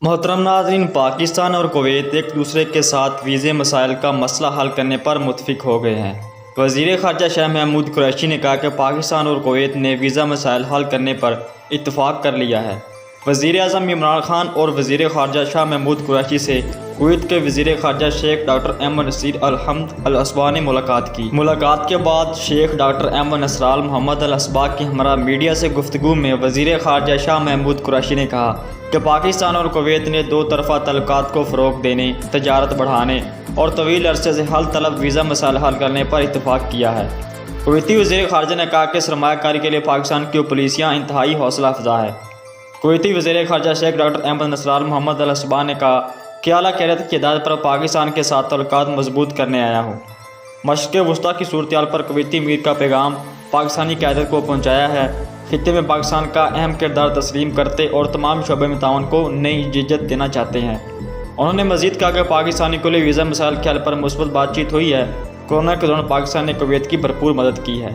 محترم ناظرین، پاکستان اور کویت ایک دوسرے کے ساتھ ویزے مسائل کا مسئلہ حل کرنے پر متفق ہو گئے ہیں۔ وزیر خارجہ شاہ محمود قریشی نے کہا کہ پاکستان اور کویت نے ویزا مسائل حل کرنے پر اتفاق کر لیا ہے۔ وزیر اعظم عمران خان اور وزیر خارجہ شاہ محمود قریشی سے کویت کے وزیر خارجہ شیخ ڈاکٹر احمد نصیر الحمد الاسبا نے ملاقات کی۔ ملاقات کے بعد شیخ ڈاکٹر احمد نصرال محمد الاسبا کی ہمراہ میڈیا سے گفتگو میں وزیر خارجہ شاہ محمود قریشی نے کہا کہ پاکستان اور کویت نے دو طرفہ تعلقات کو فروغ دینے، تجارت بڑھانے اور طویل عرصے سے حل طلب ویزا مسائل حل کرنے پر اتفاق کیا ہے۔ کویتی وزیر خارجہ نے کہا کہ سرمایہ کاری کے لیے پاکستان کی پالیسیاں انتہائی حوصلہ افزا ہے۔ کویتی وزیر خارجہ شیخ ڈاکٹر احمد نصرال محمد الاسبا نے کہا کہ اعلیٰ قیادت کی ہدایت پر پاکستان کے ساتھ تعلقات مضبوط کرنے آیا ہوں۔ مشرق وسطیٰ کی صورتحال پر کویتی امیر کا پیغام پاکستانی قیادت کو پہنچایا ہے۔ خطے میں پاکستان کا اہم کردار تسلیم کرتے اور تمام شعبے میں تعاون کو نئی جدت دینا چاہتے ہیں۔ انہوں نے مزید کہا کہ پاکستانی کے لیے ویزا مسائل کے حل پر مثبت بات چیت ہوئی ہے۔ کورونا کے دوران پاکستان نے کویت کی بھرپور مدد کی ہے۔